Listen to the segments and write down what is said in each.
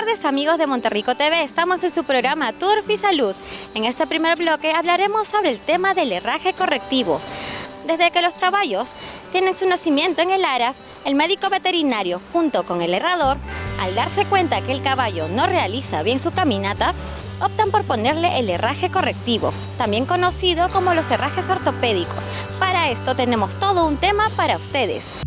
tardes, amigos de Monterrico TV. Estamos en su programa Turf y Salud. En este primer bloque hablaremos sobre el tema del herraje correctivo. Desde que los caballos tienen su nacimiento en el aras, el médico veterinario, junto con el herrador, al darse cuenta que el caballo no realiza bien su caminata, optan por ponerle el herraje correctivo, también conocido como los herrajes ortopédicos. Para esto tenemos todo un tema para ustedes.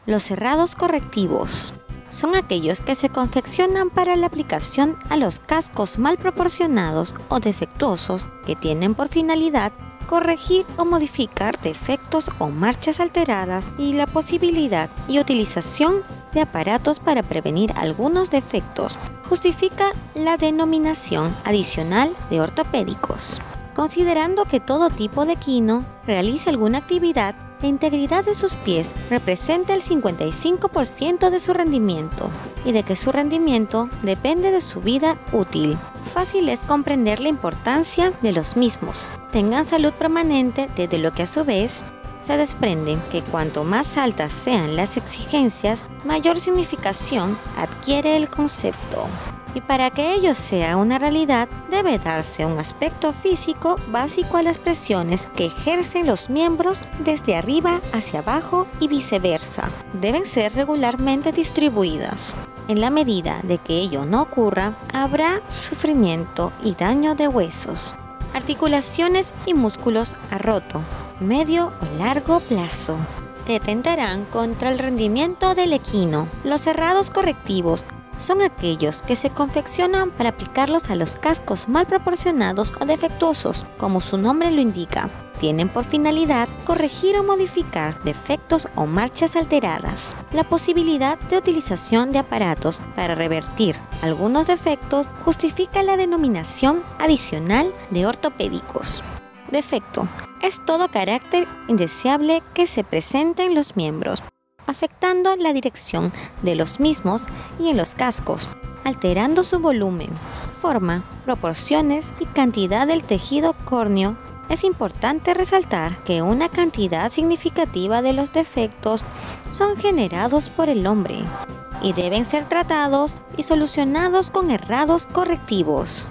Los herrados correctivos son aquellos que se confeccionan para la aplicación a los cascos mal proporcionados o defectuosos que tienen por finalidad corregir o modificar defectos o marchas alteradas y la posibilidad y utilización de aparatos para prevenir algunos defectos. Justifica la denominación adicional de ortopédicos. Considerando que todo tipo de equino realiza alguna actividad, la integridad de sus pies representa el 55% de su rendimiento y de que su rendimiento depende de su vida útil. Fácil es comprender la importancia de los mismos. Tengan salud permanente, desde lo que a su vez se desprende que cuanto más altas sean las exigencias, mayor significación adquiere el concepto. Y para que ello sea una realidad, debe darse un aspecto físico básico a las presiones que ejercen los miembros desde arriba hacia abajo y viceversa. Deben ser regularmente distribuidas. En la medida de que ello no ocurra, habrá sufrimiento y daño de huesos, articulaciones y músculos a roto, medio o largo plazo, que atentarán contra el rendimiento del equino. Los herrados correctivos son aquellos que se confeccionan para aplicarlos a los cascos mal proporcionados o defectuosos, como su nombre lo indica. Tienen por finalidad corregir o modificar defectos o marchas alteradas. La posibilidad de utilización de aparatos para revertir algunos defectos justifica la denominación adicional de ortopédicos. Defecto es todo carácter indeseable que se presenta en los miembros, afectando la dirección de los mismos y en los cascos, alterando su volumen, forma, proporciones y cantidad del tejido córneo. Es importante resaltar que una cantidad significativa de los defectos son generados por el hombre y deben ser tratados y solucionados con herrados correctivos.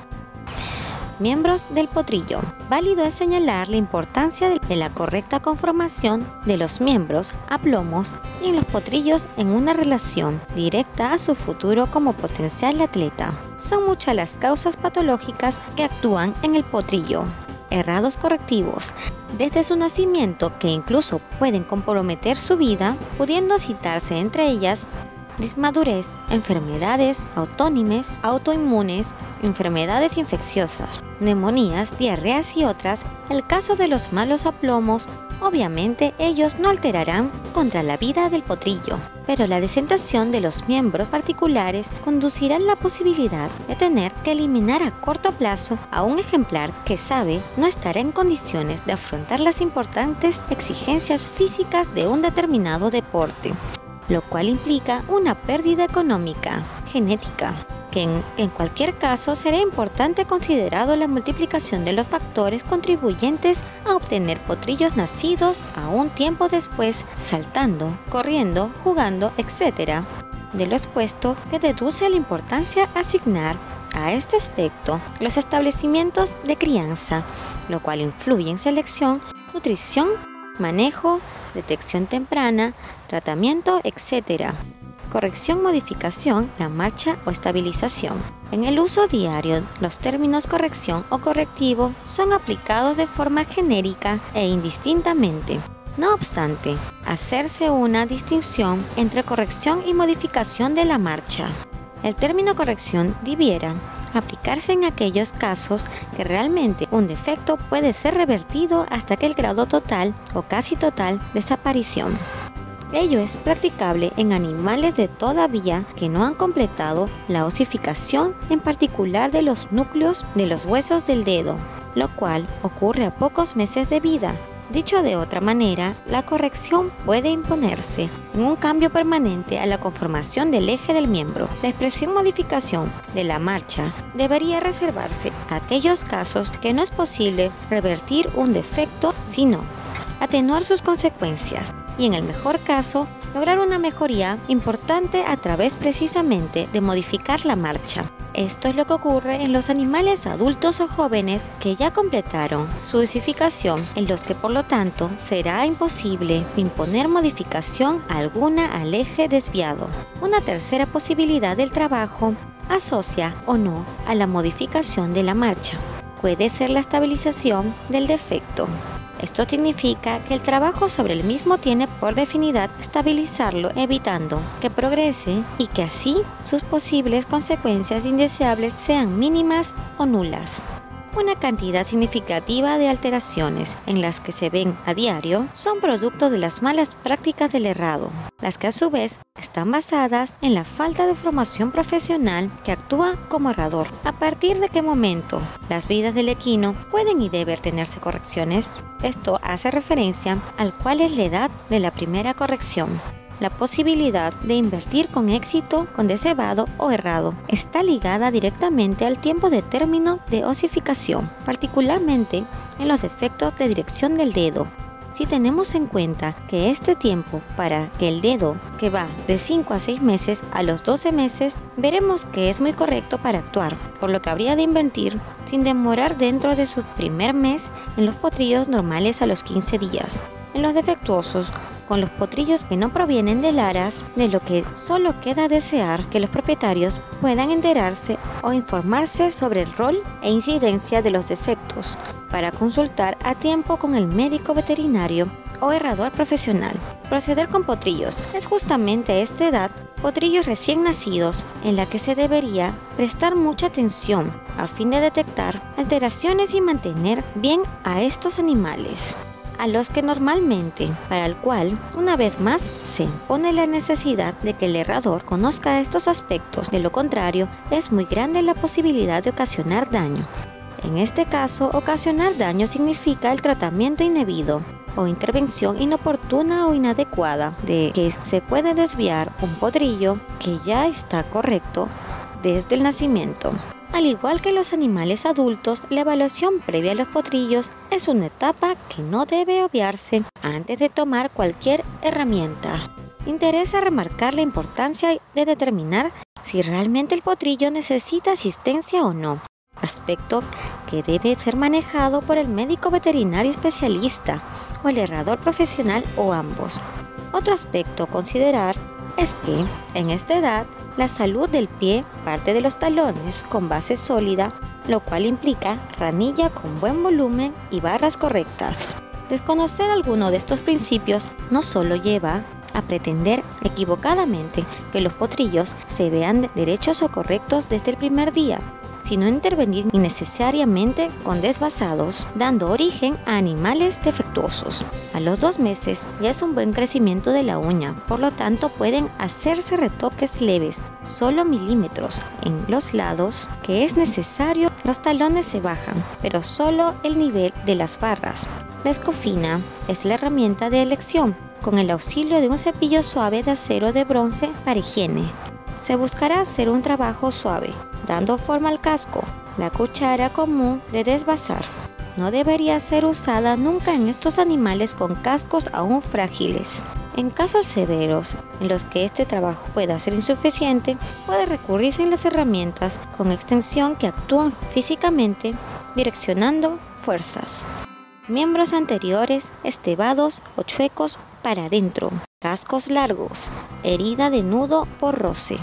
Miembros del potrillo. Válido es señalar la importancia de la correcta conformación de los miembros a plomos y en los potrillos en una relación directa a su futuro como potencial atleta. Son muchas las causas patológicas que actúan en el potrillo. Herrados correctivos, desde su nacimiento, que incluso pueden comprometer su vida, pudiendo citarse entre ellas dismadurez, enfermedades autónimes, autoinmunes, enfermedades infecciosas, neumonías, diarreas y otras. El caso de los malos aplomos, obviamente ellos no alterarán contra la vida del potrillo, pero la desentación de los miembros particulares conducirá a la posibilidad de tener que eliminar a corto plazo a un ejemplar que sabe no estará en condiciones de afrontar las importantes exigencias físicas de un determinado deporte, lo cual implica una pérdida económica, genética, que en cualquier caso será importante considerado la multiplicación de los factores contribuyentes a obtener potrillos nacidos a un tiempo después, saltando, corriendo, jugando, etc. De lo expuesto, que deduce la importancia asignar a este aspecto los establecimientos de crianza, lo cual influye en selección, nutrición, manejo, detección temprana, tratamiento, etc. Corrección, modificación, la marcha o estabilización. En el uso diario, los términos corrección o correctivo son aplicados de forma genérica e indistintamente. No obstante, hacerse una distinción entre corrección y modificación de la marcha. El término corrección debiera aplicarse en aquellos casos que realmente un defecto puede ser revertido hasta que el grado total o casi total desaparición. Ello es practicable en animales de toda vía que no han completado la osificación, en particular de los núcleos de los huesos del dedo, lo cual ocurre a pocos meses de vida. Dicho de otra manera, la corrección puede imponerse en un cambio permanente a la conformación del eje del miembro. La expresión modificación de la marcha debería reservarse a aquellos casos que no es posible revertir un defecto, sino atenuar sus consecuencias y, en el mejor caso, lograr una mejoría importante a través precisamente de modificar la marcha. Esto es lo que ocurre en los animales adultos o jóvenes que ya completaron su dosificación, en los que por lo tanto será imposible imponer modificación alguna al eje desviado. Una tercera posibilidad del trabajo asocia o no a la modificación de la marcha. Puede ser la estabilización del defecto. Esto significa que el trabajo sobre el mismo tiene por definidad estabilizarlo, evitando que progrese y que así sus posibles consecuencias indeseables sean mínimas o nulas. Una cantidad significativa de alteraciones en las que se ven a diario son producto de las malas prácticas del herrado, las que a su vez están basadas en la falta de formación profesional que actúa como herrador. ¿A partir de qué momento las vidas del equino pueden y deben tenerse correcciones? Esto hace referencia al cuál es la edad de la primera corrección. La posibilidad de invertir con éxito con descebado o herrado está ligada directamente al tiempo de término de osificación, particularmente en los defectos de dirección del dedo. Si tenemos en cuenta que este tiempo para que el dedo, que va de 5 a 6 meses a los 12 meses, veremos que es muy correcto para actuar, por lo que habría de invertir sin demorar dentro de su primer mes en los potrillos normales a los 15 días. En los defectuosos, con los potrillos que no provienen de laras, de lo que solo queda desear que los propietarios puedan enterarse o informarse sobre el rol e incidencia de los defectos para consultar a tiempo con el médico veterinario o herrador profesional. Proceder con potrillos es justamente a esta edad, potrillos recién nacidos, en la que se debería prestar mucha atención a fin de detectar alteraciones y mantener bien a estos animales, a los que normalmente, para el cual, una vez más, se impone la necesidad de que el herrador conozca estos aspectos. De lo contrario, es muy grande la posibilidad de ocasionar daño. En este caso, ocasionar daño significa el tratamiento indebido o intervención inoportuna o inadecuada de que se puede desviar un potrillo que ya está correcto desde el nacimiento. Al igual que los animales adultos, la evaluación previa a los potrillos es una etapa que no debe obviarse antes de tomar cualquier herramienta. Interesa remarcar la importancia de determinar si realmente el potrillo necesita asistencia o no, aspecto que debe ser manejado por el médico veterinario especialista o el herrador profesional o ambos. Otro aspecto a considerar es que, en esta edad, la salud del pie parte de los talones con base sólida, lo cual implica ranilla con buen volumen y barras correctas. Desconocer alguno de estos principios no solo lleva a pretender equivocadamente que los potrillos se vean derechos o correctos desde el primer día, sino intervenir innecesariamente con desvasados, dando origen a animales defectuosos. A los 2 meses ya es un buen crecimiento de la uña, por lo tanto pueden hacerse retoques leves, solo milímetros en los lados que es necesario. Los talones se bajan, pero solo el nivel de las barras. La escofina es la herramienta de elección, con el auxilio de un cepillo suave de acero de bronce para higiene. Se buscará hacer un trabajo suave, dando forma al casco. La cuchara común de desvasar no debería ser usada nunca en estos animales con cascos aún frágiles. En casos severos en los que este trabajo pueda ser insuficiente, puede recurrirse a las herramientas con extensión que actúan físicamente, direccionando fuerzas. Miembros anteriores estebados o chuecos para adentro. Cascos largos, herida de nudo por roce,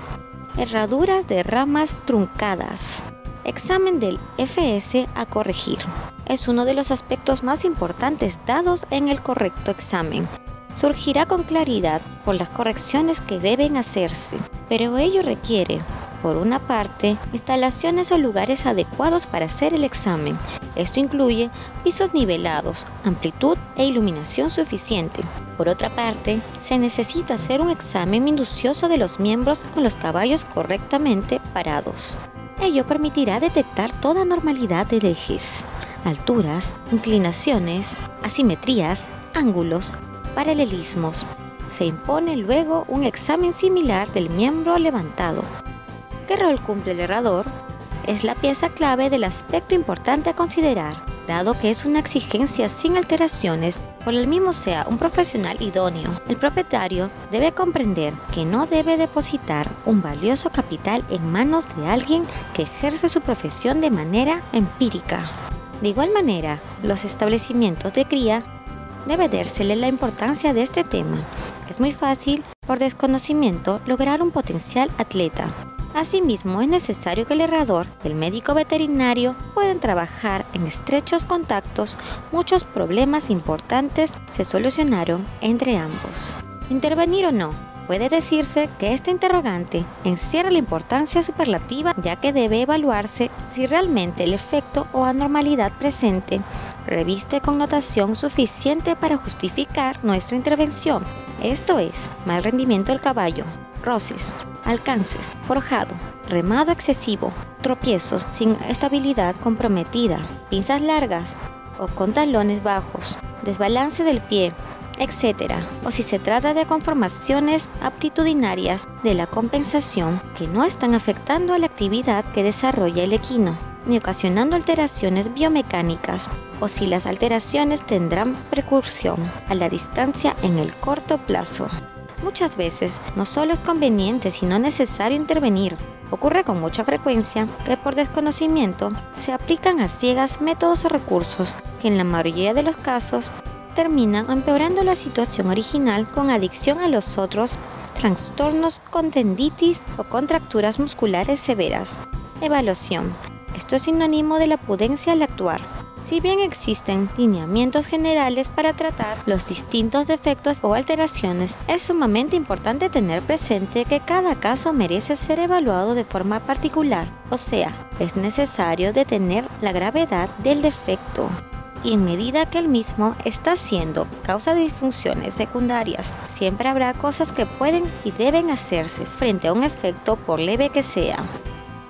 herraduras de ramas truncadas. Examen del FS a corregir. Es uno de los aspectos más importantes dados en el correcto examen. Surgirá con claridad por las correcciones que deben hacerse, pero ello requiere, por una parte, instalaciones o lugares adecuados para hacer el examen. Esto incluye pisos nivelados, amplitud e iluminación suficiente. Por otra parte, se necesita hacer un examen minucioso de los miembros con los caballos correctamente parados. Ello permitirá detectar toda normalidad de ejes, alturas, inclinaciones, asimetrías, ángulos, paralelismos. Se impone luego un examen similar del miembro levantado. ¿Qué rol cumple el herrador? Es la pieza clave del aspecto importante a considerar, dado que es una exigencia sin alteraciones, por el mismo sea un profesional idóneo, el propietario debe comprender que no debe depositar un valioso capital en manos de alguien que ejerce su profesión de manera empírica. De igual manera, los establecimientos de cría debe dársele la importancia de este tema. Es muy fácil, por desconocimiento, lograr un potencial atleta. Asimismo, es necesario que el herrador y el médico veterinario puedan trabajar en estrechos contactos. Muchos problemas importantes se solucionaron entre ambos. ¿Intervenir o no? Puede decirse que este interrogante encierra la importancia superlativa, ya que debe evaluarse si realmente el efecto o anormalidad presente reviste connotación suficiente para justificar nuestra intervención. Esto es, mal rendimiento del caballo, roces, alcances, forjado, remado excesivo, tropiezos sin estabilidad comprometida, pinzas largas o con talones bajos, desbalance del pie, etc. O si se trata de conformaciones aptitudinarias de la compensación que no están afectando a la actividad que desarrolla el equino, ni ocasionando alteraciones biomecánicas, o si las alteraciones tendrán precursión a la distancia en el corto plazo. Muchas veces no solo es conveniente sino necesario intervenir. Ocurre con mucha frecuencia que por desconocimiento se aplican a ciegas métodos o recursos que en la mayoría de los casos terminan empeorando la situación original con adicción a los otros trastornos con tendinitis o contracturas musculares severas. Evaluación. Esto es sinónimo de la prudencia al actuar. Si bien existen lineamientos generales para tratar los distintos defectos o alteraciones, es sumamente importante tener presente que cada caso merece ser evaluado de forma particular, o sea, es necesario detener la gravedad del defecto y en medida que el mismo está siendo causa de disfunciones secundarias, siempre habrá cosas que pueden y deben hacerse frente a un efecto por leve que sea.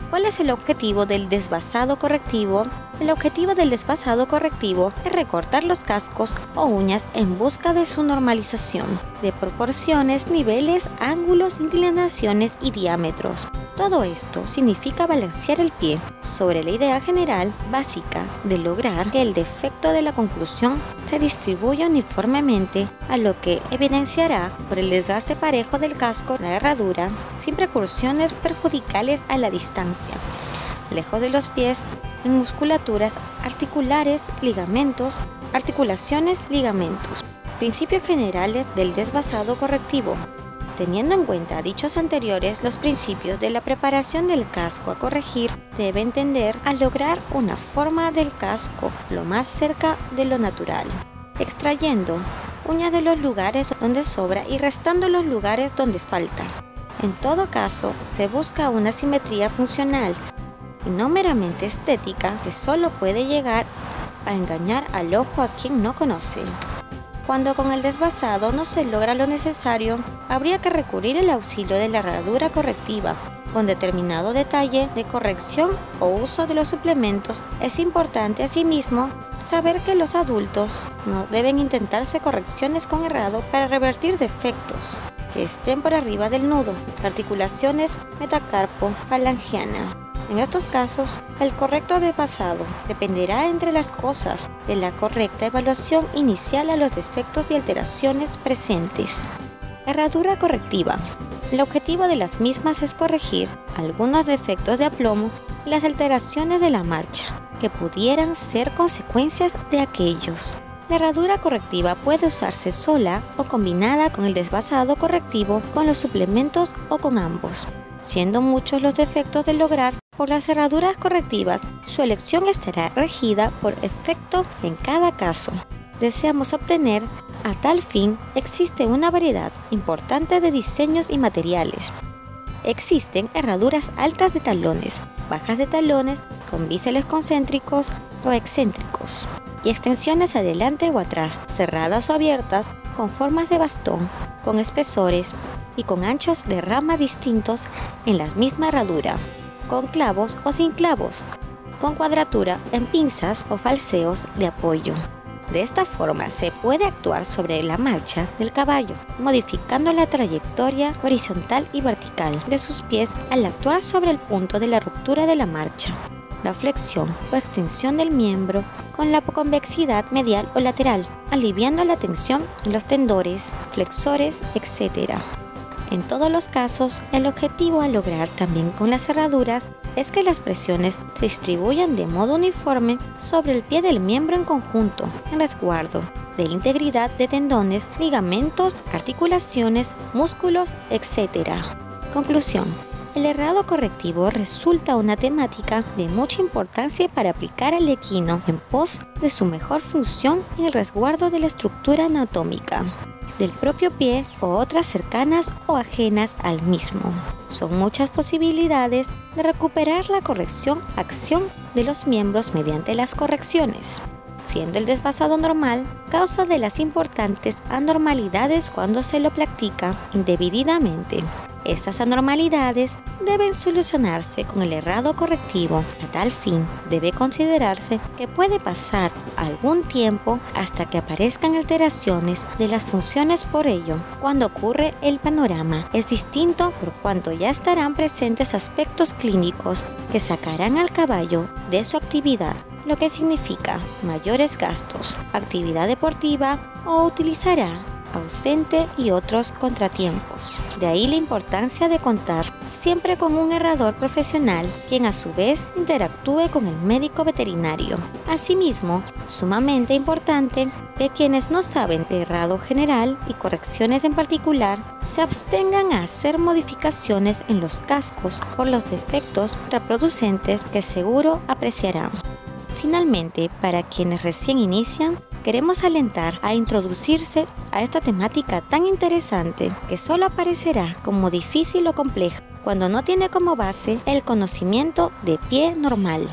¿Cuál es el objetivo del desvasado correctivo? El objetivo del desvasado correctivo es recortar los cascos o uñas en busca de su normalización de proporciones, niveles, ángulos, inclinaciones y diámetros. Todo esto significa balancear el pie sobre la idea general básica de lograr que el defecto de la conclusión se distribuya uniformemente, a lo que evidenciará por el desgaste parejo del casco la herradura, sin precursiones perjudiciales a la distancia, lejos de los pies, en musculaturas articulares, ligamentos, articulaciones, ligamentos. Principios generales del desvasado correctivo. Teniendo en cuenta dichos anteriores, los principios de la preparación del casco a corregir deben tender a lograr una forma del casco lo más cerca de lo natural, extrayendo uñas de los lugares donde sobra y restando los lugares donde falta. En todo caso, se busca una simetría funcional y no meramente estética que solo puede llegar a engañar al ojo a quien no conoce. Cuando con el desvasado no se logra lo necesario, habría que recurrir al auxilio de la herradura correctiva, con determinado detalle de corrección o uso de los suplementos. Es importante asimismo saber que los adultos no deben intentarse correcciones con herrado para revertir defectos que estén por arriba del nudo, articulaciones metacarpo-falangiana. En estos casos, el correcto desvasado dependerá, entre las cosas, de la correcta evaluación inicial a los defectos y alteraciones presentes. Herradura correctiva. El objetivo de las mismas es corregir algunos defectos de aplomo y las alteraciones de la marcha, que pudieran ser consecuencias de aquellos. La herradura correctiva puede usarse sola o combinada con el desvasado correctivo, con los suplementos o con ambos. Siendo muchos los defectos de lograr por las herraduras correctivas, su elección estará regida por efecto en cada caso. Deseamos obtener, a tal fin, existe una variedad importante de diseños y materiales. Existen herraduras altas de talones, bajas de talones, con biseles concéntricos o excéntricos, y extensiones adelante o atrás, cerradas o abiertas, con formas de bastón, con espesores y con anchos de rama distintos en la misma herradura, con clavos o sin clavos, con cuadratura en pinzas o falseos de apoyo. De esta forma se puede actuar sobre la marcha del caballo, modificando la trayectoria horizontal y vertical de sus pies al actuar sobre el punto de la ruptura de la marcha. la flexión o extensión del miembro con la convexidad medial o lateral, aliviando la tensión en los tendores, flexores, etc. En todos los casos, el objetivo a lograr también con las cerraduras es que las presiones se distribuyan de modo uniforme sobre el pie del miembro en conjunto, en resguardo de la integridad de tendones, ligamentos, articulaciones, músculos, etc. Conclusión. El herrado correctivo resulta una temática de mucha importancia para aplicar al equino en pos de su mejor función en el resguardo de la estructura anatómica del propio pie o otras cercanas o ajenas al mismo. Son muchas posibilidades de recuperar la acción de los miembros mediante las correcciones, siendo el desfasado normal causa de las importantes anormalidades cuando se lo practica indebidamente. Estas anormalidades deben solucionarse con el herrado correctivo. A tal fin, debe considerarse que puede pasar algún tiempo hasta que aparezcan alteraciones de las funciones. Por ello, cuando ocurre el panorama es distinto por cuanto ya estarán presentes aspectos clínicos que sacarán al caballo de su actividad, lo que significa mayores gastos, actividad deportiva o utilizará ausente y otros contratiempos. De ahí la importancia de contar siempre con un herrador profesional, quien a su vez interactúe con el médico veterinario. Asimismo, sumamente importante que quienes no saben de herrado general y correcciones en particular, se abstengan a hacer modificaciones en los cascos por los defectos contraproducentes que seguro apreciarán. Finalmente, para quienes recién inician, queremos alentar a introducirse a esta temática tan interesante que solo aparecerá como difícil o compleja cuando no tiene como base el conocimiento de pie normal.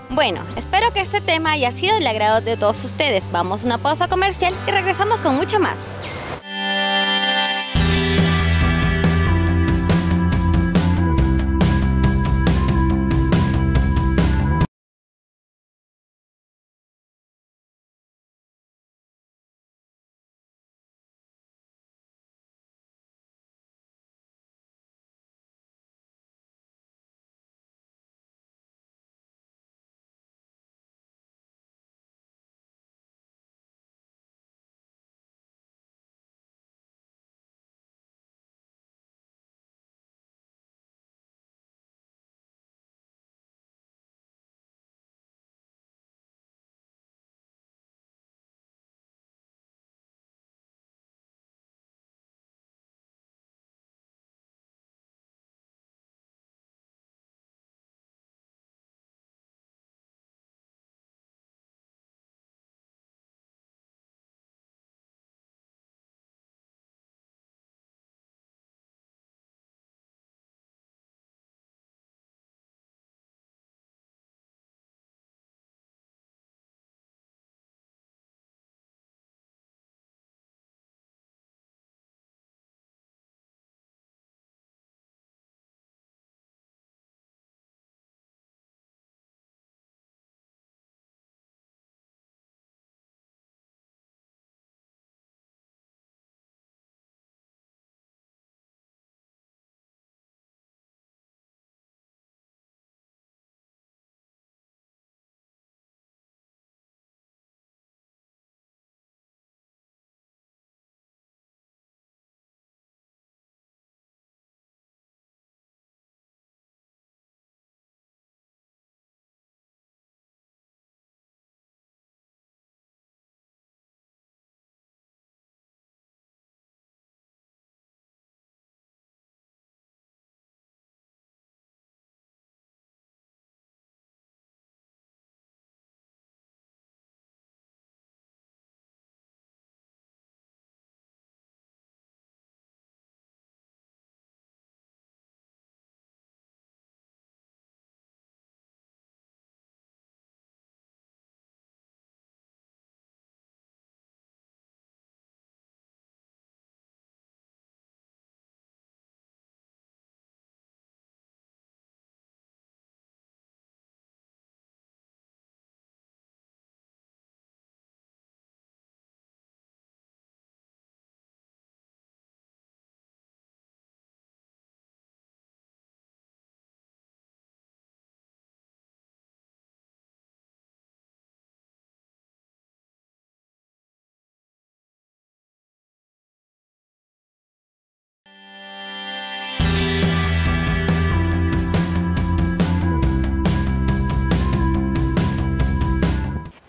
Bueno, espero que este tema haya sido del agrado de todos ustedes. Vamos a una pausa comercial y regresamos con mucho más.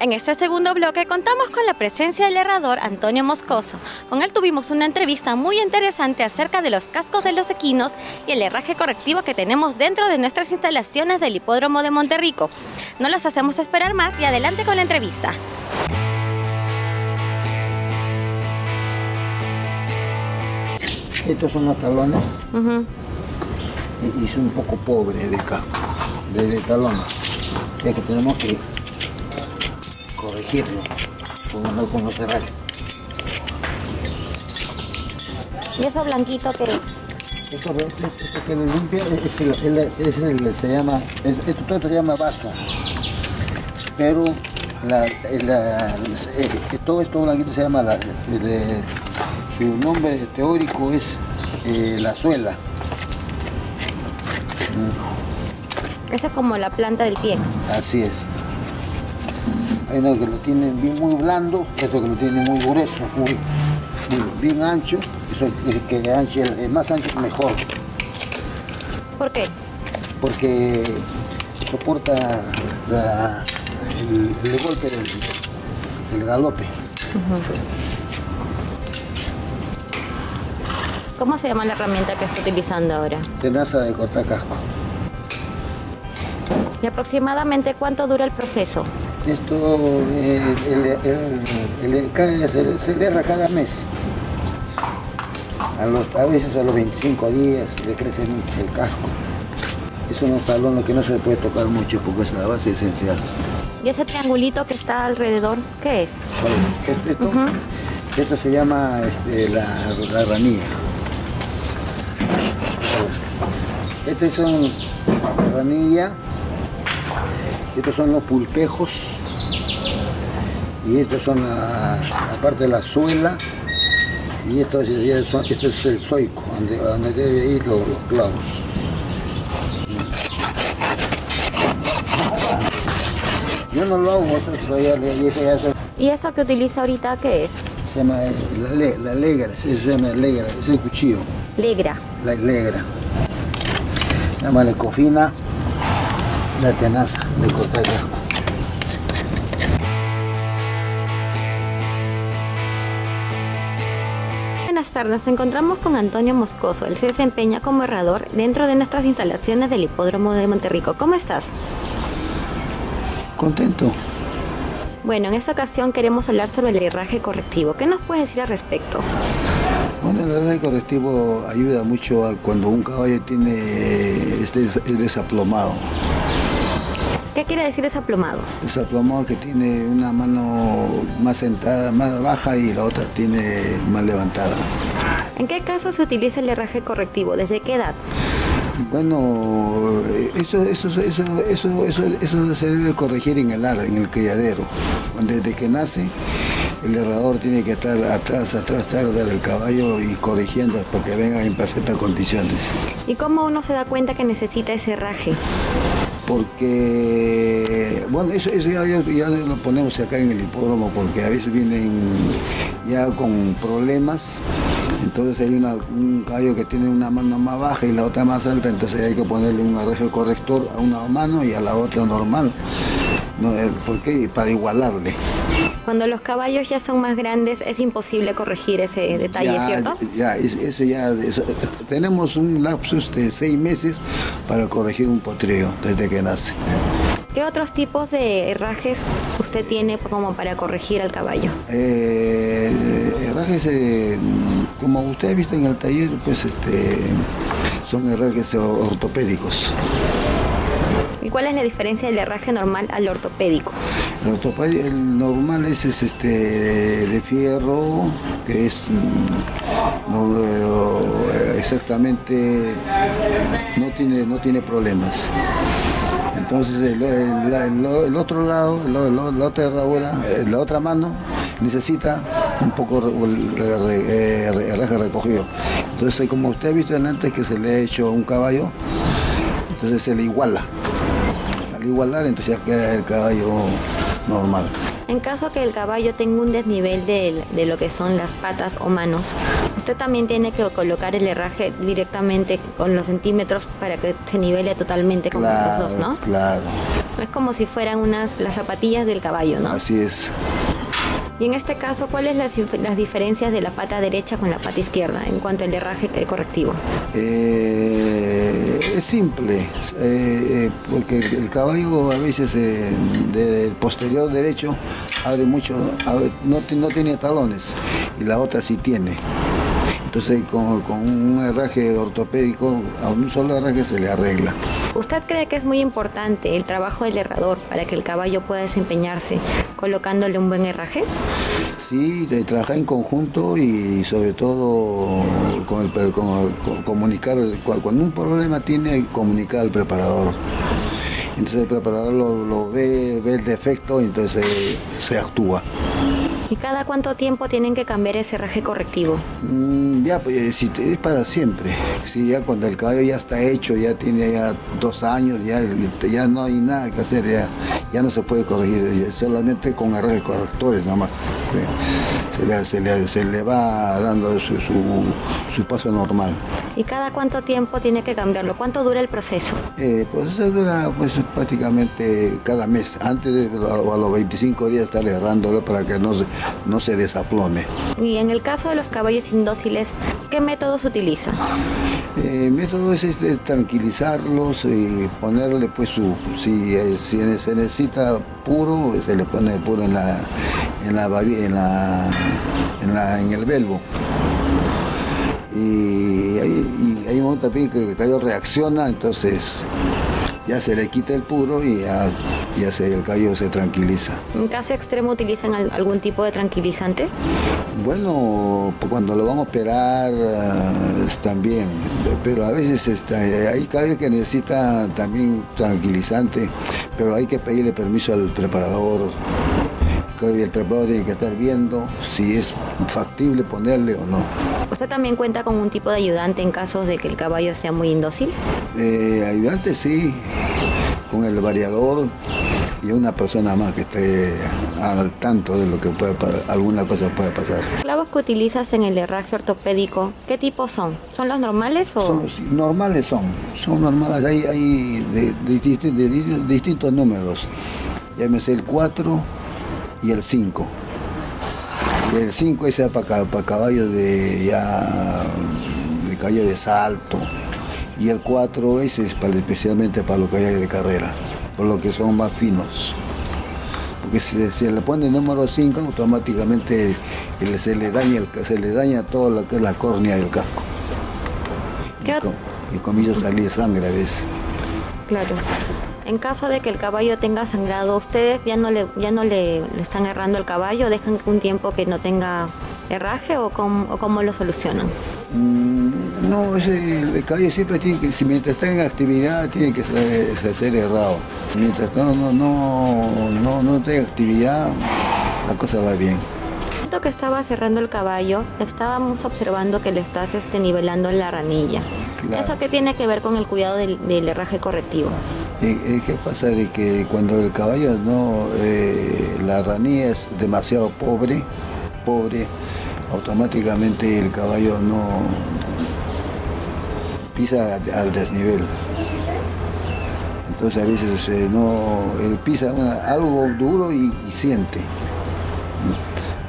En este segundo bloque contamos con la presencia del herrador Antonio Moscoso. Con él tuvimos una entrevista muy interesante acerca de los cascos de los equinos y el herraje correctivo que tenemos dentro de nuestras instalaciones del Hipódromo de Monterrico. No los hacemos esperar más y adelante con la entrevista. Estos son los talones y son un poco pobres de casco, de talones. Es que tenemos que corregirlo con los herrajes. ¿Y eso blanquito qué es? Esto que lo limpia se llama, esto todo se llama basa, pero todo esto blanquito se llama, su nombre teórico es la suela. Eso es como la planta del pie. Así es. Hay uno que lo tiene muy blando, otro que lo tiene muy grueso, bien ancho. Eso que más ancho es mejor. ¿Por qué? Porque soporta el golpe del galope. ¿Cómo se llama la herramienta que está utilizando ahora? Tenaza de cortar casco. ¿Y aproximadamente cuánto dura el proceso? Esto se le erra cada mes. A veces a los 25 días le crece el casco. Es un talón que no se puede tocar mucho porque es la base esencial. ¿Y ese triangulito que está alrededor, qué es? Esto se llama la ranilla. Estos son la ranilla, estos son los pulpejos y estos son la parte de la suela y esto es el zoico, donde debe ir los clavos. Yo no lo hago, ¿Y eso que utiliza ahorita qué es? Se llama la legra, se llama legra, es el cuchillo. Legra. La legra. Se llama la cofina, la tenaza de cortar casco. Buenas tardes, nos encontramos con Antonio Moscoso. Él se desempeña como herrador dentro de nuestras instalaciones del Hipódromo de Monterrico. ¿Cómo estás? Contento. Bueno, en esta ocasión queremos hablar sobre el herraje correctivo. ¿Qué nos puedes decir al respecto? Bueno, el herraje correctivo ayuda mucho cuando un caballo es desaplomado. ¿Qué quiere decir desaplomado? Desaplomado que tiene una mano más sentada, más baja y la otra tiene más levantada. ¿En qué caso se utiliza el herraje correctivo? ¿Desde qué edad? Bueno, eso se debe corregir en el criadero. Desde que nace, el herrador tiene que estar atrás del caballo y corrigiendo para que venga en perfectas condiciones. ¿Y cómo uno se da cuenta que necesita ese herraje? Porque, bueno, eso ya lo ponemos acá en el hipódromo porque a veces vienen ya con problemas. Entonces hay un caballo que tiene una mano más baja y la otra más alta, entonces hay que ponerle un herraje corrector a una mano y a la otra normal. ¿Por qué? Para igualarle. Cuando los caballos ya son más grandes es imposible corregir ese detalle, ¿cierto? Tenemos un lapsus de 6 meses para corregir un potrillo desde que nace. ¿Qué otros tipos de herrajes usted tiene como para corregir al caballo? Herrajes, como usted ha visto en el taller, pues son herrajes ortopédicos. ¿Y cuál es la diferencia del herraje normal al ortopédico? El normal es de fierro, que es exactamente, no tiene problemas. Entonces el otro lado, la otra mano necesita un poco herraje recogido. Entonces, como usted ha visto antes que se le ha hecho a un caballo, entonces se le iguala. Al igualar, entonces ya queda el caballo normal. En caso que el caballo tenga un desnivel de lo que son las patas o manos, usted también tiene que colocar el herraje directamente con los centímetros para que se nivele totalmente con los dos, ¿no? Claro. Es como si fueran las zapatillas del caballo, ¿no? Así es. Y en este caso, ¿cuáles las diferencias de la pata derecha con la pata izquierda en cuanto al herraje correctivo? Es simple, porque el caballo a veces del posterior derecho abre mucho, no tiene talones y la otra sí tiene. Entonces con un herraje ortopédico, a un solo herraje se le arregla. ¿Usted cree que es muy importante el trabajo del herrador para que el caballo pueda desempeñarse colocándole un buen herraje? Sí, trabajar en conjunto y sobre todo comunicar. Cuando un problema tiene, comunicar al preparador. Entonces el preparador lo ve el defecto y entonces se actúa. ¿Y cada cuánto tiempo tienen que cambiar ese herraje correctivo? Ya, pues, es para siempre. Sí, ya cuando el caballo ya está hecho, ya tiene ya 2 años, ya no hay nada que hacer, ya no se puede corregir, solamente con herrajes correctores nomás. Se le va dando su paso normal. ¿Y cada cuánto tiempo tiene que cambiarlo? ¿Cuánto dura el proceso? El proceso dura pues, prácticamente cada mes, antes a los 25 días estar herrándolo para que no se desaplome. Y en el caso de los caballos indóciles, ¿qué métodos utiliza? El método es tranquilizarlos y ponerle pues si se necesita puro, se le pone el puro en el velvo. Y hay un momento también que el caballo reacciona, entonces ya se le quita el puro y el caballo se tranquiliza. ¿En caso extremo utilizan algún tipo de tranquilizante? Bueno, cuando lo van a operar también, pero a veces hay caballos que necesitan también tranquilizante, pero hay que pedirle permiso al preparador. El preparador tiene que estar viendo si es factible ponerle o no. ¿Usted también cuenta con un tipo de ayudante en caso de que el caballo sea muy indócil? Ayudante sí, con el variador y una persona más que esté al tanto de lo que alguna cosa puede pasar. ¿Los clavos que utilizas en el herraje ortopédico, qué tipo son? ¿Son los normales o...? Normales son normales, hay de distintos números, llámese el 4 y el 5. Y el 5 es para caballos de caballo de salto. Y el 4 es especialmente para los caballos de carrera, por lo que son más finos. Porque si se le pone el número 5, automáticamente se le daña todo lo que es la córnea del casco. Y comienza a salir sangre a veces. Claro. En caso de que el caballo tenga sangrado, ¿ustedes ya no le están herrando el caballo? ¿Dejan un tiempo que no tenga herraje o cómo lo solucionan? No, el caballo siempre tiene que, si mientras está en actividad, tiene que ser herrado. Mientras no tenga actividad, la cosa va bien. Que estaba cerrando el caballo, estábamos observando que le estás nivelando la ranilla. Claro. ¿Eso qué tiene que ver con el cuidado del herraje correctivo? ¿Qué pasa? De que cuando el caballo la ranilla es demasiado pobre, automáticamente el caballo no pisa al desnivel. Entonces a veces pisa algo duro y siente.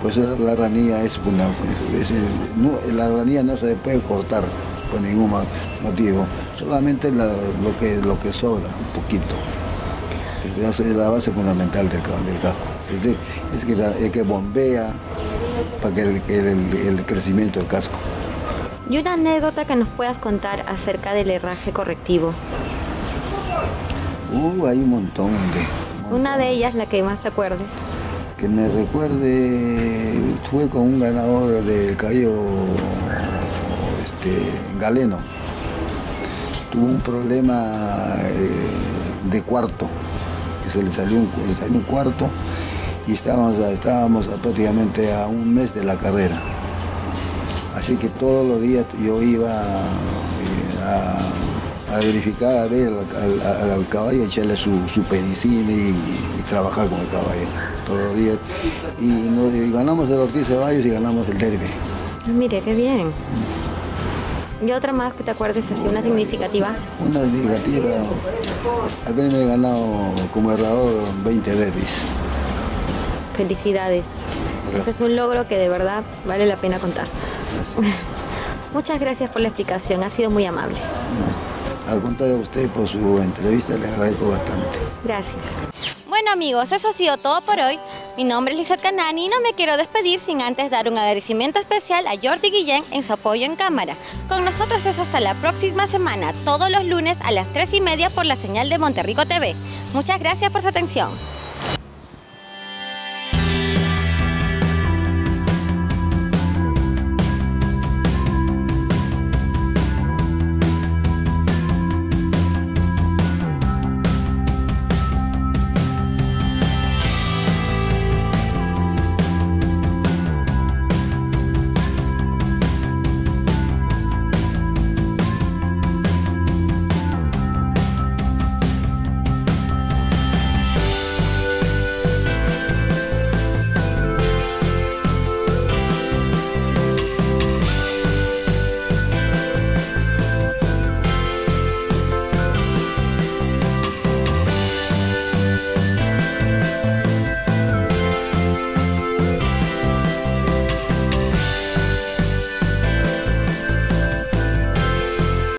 Pues la ranilla la ranilla no se puede cortar por ningún motivo, solamente lo que sobra, un poquito. Es la base fundamental del casco. Es que bombea para que el crecimiento del casco. ¿Y una anécdota que nos puedas contar acerca del herraje correctivo? Hay un montón. Una de ellas, la que más te acuerdes. Que me recuerde, fue con un ganador del caballo galeno. Tuvo un problema de cuarto, que se le salió un cuarto y estábamos prácticamente a un mes de la carrera. Así que todos los días yo iba a a verificar, a ver al caballo, echarle su medicina y trabajar con el caballo todos los días. Y ganamos el Ortiz Ceballos y ganamos el derbi. Mire, qué bien. ¿Y otra más que te acuerdes así, una significativa? Una significativa, apenas he ganado como herrador 20 derbis. Felicidades. Ese es un logro que de verdad vale la pena contar. Muchas gracias por la explicación, ha sido muy amable. Al contrario a usted por su entrevista, le agradezco bastante. Gracias. Bueno amigos, eso ha sido todo por hoy. Mi nombre es Lizeth Canani y no me quiero despedir sin antes dar un agradecimiento especial a Jordi Guillén en su apoyo en cámara. Con nosotros es hasta la próxima semana, todos los lunes a las 3:30 por la señal de Monterrico TV. Muchas gracias por su atención.